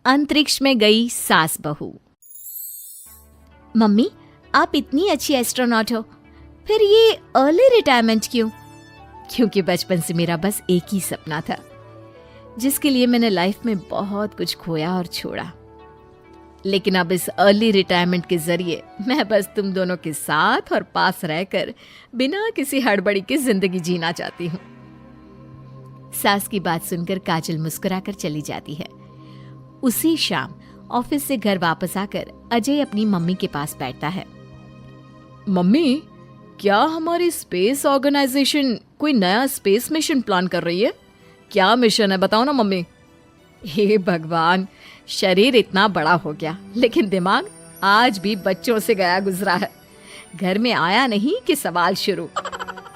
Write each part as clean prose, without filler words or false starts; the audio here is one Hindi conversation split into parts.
अंतरिक्ष में गई सास बहू। मम्मी, आप इतनी अच्छी एस्ट्रोनॉट हो, फिर ये अर्ली रिटायरमेंट क्यों? क्योंकि बचपन से मेरा बस एक ही सपना था, जिसके लिए मैंने लाइफ में बहुत कुछ खोया और छोड़ा। लेकिन अब इस अर्ली रिटायरमेंट के जरिए मैं बस तुम दोनों के साथ और पास रहकर बिना किसी हड़बड़ी के जिंदगी जीना चाहती हूँ। सास की बात सुनकर काजल मुस्कुराकर चली जाती है। उसी शाम ऑफिस से घर वापस आकर अजय अपनी मम्मी के पास बैठता है। मम्मी, क्या हमारी स्पेस ऑर्गेनाइजेशन कोई नया स्पेस मिशन प्लान कर रही है? क्या मिशन है, बताओ ना मम्मी। हे भगवान, शरीर इतना बड़ा हो गया लेकिन दिमाग आज भी बच्चों से गया गुजरा है। घर में आया नहीं कि सवाल शुरू।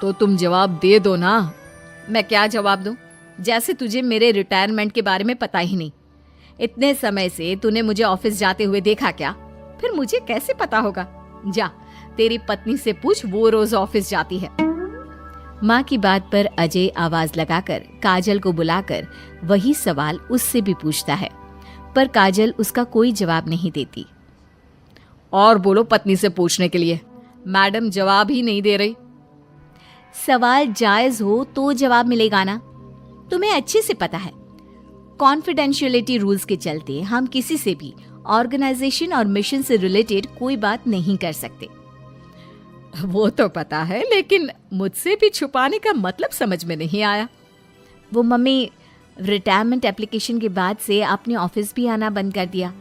तो तुम जवाब दे दो ना। मैं क्या जवाब दूं? जैसे तुझे मेरे रिटायरमेंट के बारे में पता ही नहीं। इतने समय से तूने मुझे ऑफिस जाते हुए देखा क्या? फिर मुझे कैसे पता होगा? जा, तेरी पत्नी से पूछ, वो रोज ऑफिस जाती है। माँ की बात पर अजय आवाज लगाकर काजल को बुलाकर वही सवाल उससे भी पूछता है, पर काजल उसका कोई जवाब नहीं देती। और बोलो पत्नी से पूछने के लिए, मैडम जवाब ही नहीं दे रही। सवाल जायज हो तो जवाब मिलेगा ना, तुम्हें अच्छे से पता है। कॉन्फिडेंशियलिटी रूल्स के चलते हम किसी से भी ऑर्गेनाइजेशन और मिशन से रिलेटेड कोई बात नहीं कर सकते। वो तो पता है, लेकिन मुझसे भी छुपाने का मतलब समझ में नहीं आया। वो मम्मी, रिटायरमेंट एप्लीकेशन के बाद से आपने ऑफिस भी आना बंद कर दिया।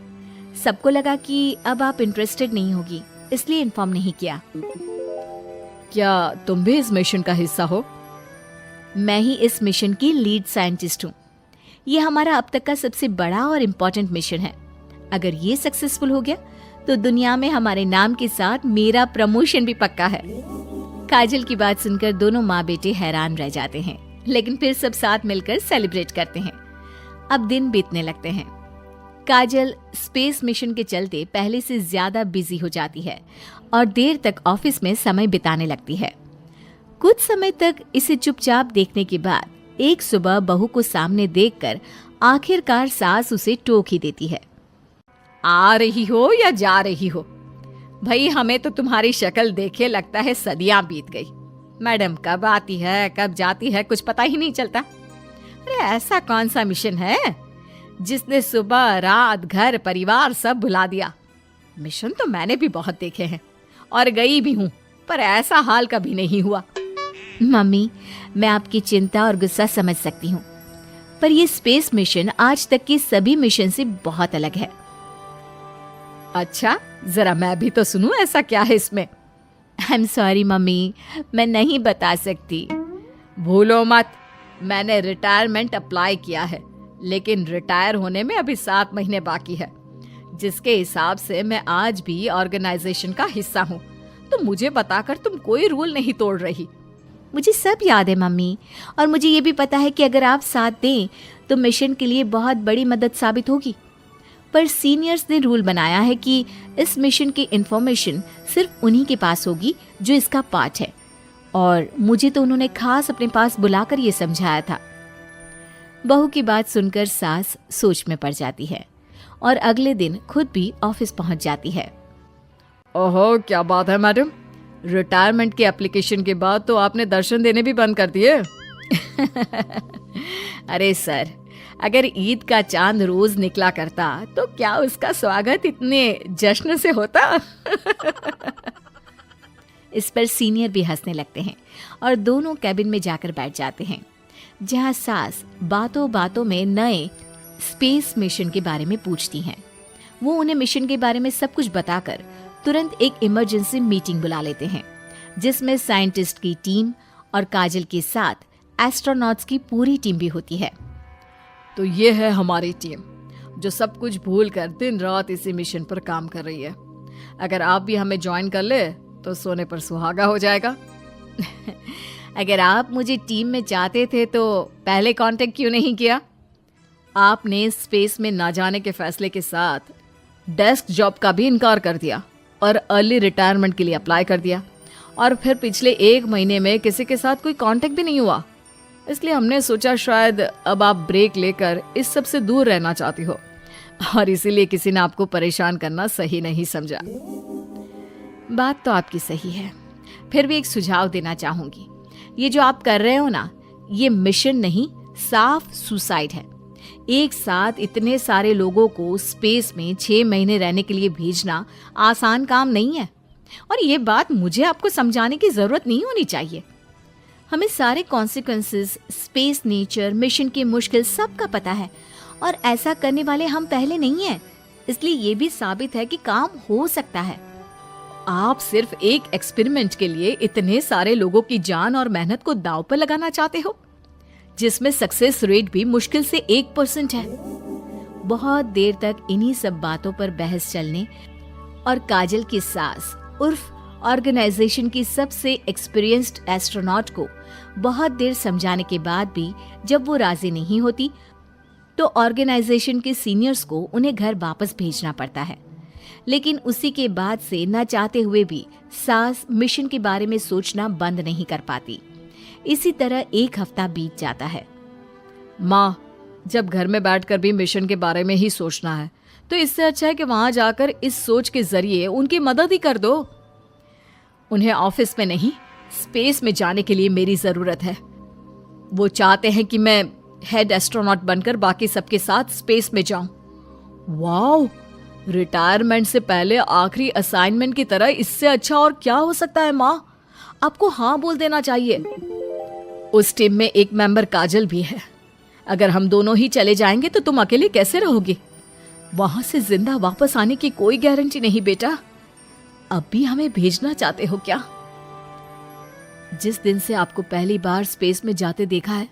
सबको लगा कि अब आप इंटरेस्टेड नहीं होगी, इसलिए इन्फॉर्म नहीं किया। क्या तुम भी इस मिशन का हिस्सा हो? मैं ही इस मिशन की लीड साइंटिस्ट हूँ। ये हमारा अब तक का सबसे बड़ा और इम्पोर्टेंट मिशन है। अगर ये सक्सेसफुल हो गया तो दुनिया में हमारे नाम के साथ मेरा प्रमोशन भी पक्का है। काजल की बात सुनकर दोनों माँ बेटे हैरान रह जाते हैं, लेकिन फिर सब साथ मिलकर सेलिब्रेट करते हैं। अब दिन बीतने लगते हैं। काजल स्पेस मिशन के चलते पहले से ज्यादा बिजी हो जाती है और देर तक ऑफिस में समय बिताने लगती है। कुछ समय तक इसे चुपचाप देखने के बाद एक सुबह बहू को सामने देखकर आखिरकार सास उसे टोक ही देती है। आ रही हो या जा रही हो? भाई, हमें तो तुम्हारी शक्ल देखे लगता है सदियां बीत गई। मैडम कब आती है कब जाती है कुछ पता ही नहीं चलता। अरे ऐसा कौन सा मिशन है जिसने सुबह रात घर परिवार सब भुला दिया? मिशन तो मैंने भी बहुत देखे हैं और गई भी हूँ, पर ऐसा हाल कभी नहीं हुआ। मम्मी, मैं आपकी चिंता और गुस्सा समझ सकती हूँ, पर ये स्पेस मिशन आज तक के सभी मिशन से बहुत अलग है। अच्छा, जरा मैं भी तो सुनूं, ऐसा क्या है इसमें? आई एम सॉरी मम्मी, मैं नहीं बता सकती। भूलो मत, मैंने रिटायरमेंट अप्लाई किया है, लेकिन रिटायर होने में अभी 7 महीने बाकी है, जिसके हिसाब से मैं आज भी ऑर्गेनाइजेशन का हिस्सा हूँ। तो मुझे बताकर तुम कोई रूल नहीं तोड़ रही। मुझे सब याद है मम्मी, और मुझे ये भी पता है कि अगर आप साथ दें तो मिशन के लिए बहुत बड़ी मदद साबित होगी। पर सीनियर्स ने रूल बनाया है कि इस मिशन की इंफॉर्मेशन सिर्फ उन्हीं के पास होगी जो इसका पार्ट है, और मुझे तो उन्होंने खास अपने पास बुलाकर ये समझाया था। बहू की बात सुनकर सास सोच में पड़ जाती है और अगले दिन खुद भी ऑफिस पहुंच जाती है। ओहो, क्या बात है मैडम, रिटायरमेंट के एप्लीकेशन के बाद तो आपने दर्शन देने भी बंद कर दिए। अरे सर, अगर ईद का चांद रोज निकला करता तो क्या उसका स्वागत इतने जश्न से होता? इस पर सीनियर भी हंसने लगते हैं और दोनों कैबिन में जाकर बैठ जाते हैं, जहां सास बातों बातों में नए स्पेस मिशन के बारे में पूछती हैं। वो उन्हें मिशन के बारे में सब कुछ बताकर तुरंत एक इमरजेंसी मीटिंग बुला लेते हैं, जिसमें साइंटिस्ट की टीम और काजल के साथ एस्ट्रोनॉट्स की पूरी टीम भी होती है। तो ये है हमारी टीम, जो सब कुछ भूल कर दिन रात इसी मिशन पर काम कर रही है। अगर आप भी हमें ज्वाइन कर ले तो सोने पर सुहागा हो जाएगा। अगर आप मुझे टीम में चाहते थे तो पहले कांटेक्ट क्यों नहीं किया? आपने स्पेस में ना जाने के फैसले के साथ डेस्क जॉब का भी इनकार कर दिया और अर्ली रिटायरमेंट के लिए अप्लाई कर दिया, और फिर पिछले 1 महीने में किसी के साथ कोई कांटेक्ट भी नहीं हुआ। इसलिए हमने सोचा शायद अब आप ब्रेक लेकर इस सब से दूर रहना चाहती हो। और इसीलिए किसी ने आपको परेशान करना सही नहीं समझा। बात तो आपकी सही है, फिर भी एक सुझाव देना चाहूंगी। ये जो आप कर रहे हो ना, ये मिशन नहीं, साफ सुसाइड है। एक साथ इतने सारे लोगों को स्पेस में 6 महीने रहने के लिए भेजना आसान काम नहीं है। और ये बात मुझे आपको समझाने की जरूरत नहीं होनी चाहिए। हमें सारे कॉन्सिक्वेंसेस, स्पेस नेचर, मिशन की मुश्किल सबका पता है, और ऐसा करने वाले हम पहले नहीं हैं। इसलिए ये भी साबित है कि काम हो सकता है। आप सिर्फ एक एक्सपेरिमेंट के लिए इतने सारे लोगों की जान और मेहनत को दांव पर लगाना चाहते हो, जिसमें सक्सेस रेट भी मुश्किल से 1% है। बहुत देर तक इन्हीं सब बातों पर बहस चलने और काजल की सास उर्फ ऑर्गेनाइजेशन की सबसे एक्सपीरियंस्ड एस्ट्रोनॉट को बहुत देर समझाने के बाद भी जब वो राजी नहीं होती, तो ऑर्गेनाइजेशन के सीनियर्स को उन्हें घर वापस भेजना पड़ता है। लेकिन उसी के बाद से न चाहते हुए भी सास मिशन के बारे में सोचना बंद नहीं कर पाती। इसी तरह 1 हफ्ता बीत जाता है। माँ, जब घर में बैठकर भी मिशन के बारे में ही सोचना है, तो इससे अच्छा है कि वहां जाकर इस सोच के जरिए उनकी मदद ही कर दो। उन्हें ऑफिस में नहीं, स्पेस में जाने के लिए मेरी जरूरत है। वो चाहते हैं कि मैं हेड एस्ट्रोनॉट बनकर बाकी सबके साथ स्पेस में जाऊं। वाओ, रिटायरमेंट से पहले आखिरी असाइनमेंट की तरह इससे अच्छा और क्या हो सकता है माँ? आपको हाँ बोल देना चाहिए। उस टीम में एक मेंबर काजल भी है। अगर हम दोनों ही चले जाएंगे तो तुम अकेले कैसे रहोगी? वहां से जिंदा वापस आने की कोई गारंटी नहीं बेटा। अब भी हमें भेजना चाहते हो क्या? जिस दिन से आपको पहली बार स्पेस में जाते देखा है,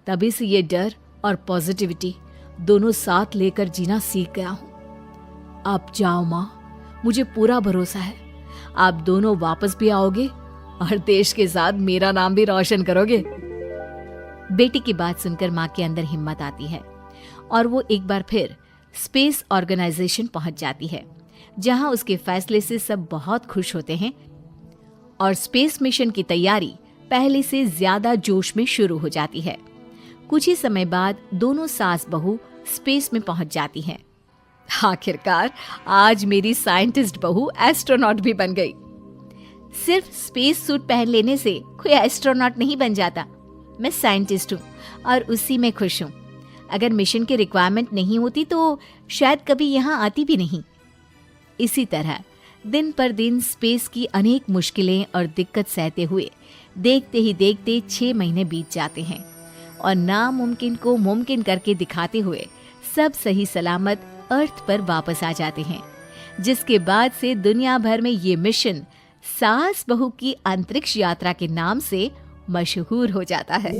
तभी से ये डर और पॉजिटिविटी दोनों साथ लेकर जीना सीख गया हूं। आप जाओ माँ, मुझे पूरा भरोसा है आप दोनों वापस भी आओगे और देश के साथ मेरा नाम भी रोशन करोगे। बेटी की बात सुनकर माँ के अंदर हिम्मत आती है और वो एक बार फिर स्पेस ऑर्गेनाइजेशन पहुंच जाती है, जहां उसके फैसले से सब बहुत खुश होते हैं और स्पेस मिशन की तैयारी पहले से ज्यादा जोश में शुरू हो जाती है। कुछ ही समय बाद दोनों सास बहू स्पेस में पहुंच जाती हैं। आखिरकार आज मेरी साइंटिस्ट बहू एस्ट्रोनॉट भी बन गई। सिर्फ स्पेस सूट पहन लेने से कोई एस्ट्रोनॉट नहीं बन जाता। मैं साइंटिस्ट हूँ और उसी में खुश हूँ। अगर मिशन की रिक्वायरमेंट नहीं होती तो शायद कभी यहाँ आती भी नहीं। इसी तरह दिन पर दिन स्पेस की अनेक मुश्किलें और दिक्कत सहते हुए देखते ही देखते 6 महीने बीत जाते हैं और नामुमकिन को मुमकिन करके दिखाते हुए सब सही सलामत अर्थ पर वापस आ जाते हैं, जिसके बाद से दुनिया भर में ये मिशन सास बहू की अंतरिक्ष यात्रा के नाम से मशहूर हो जाता है।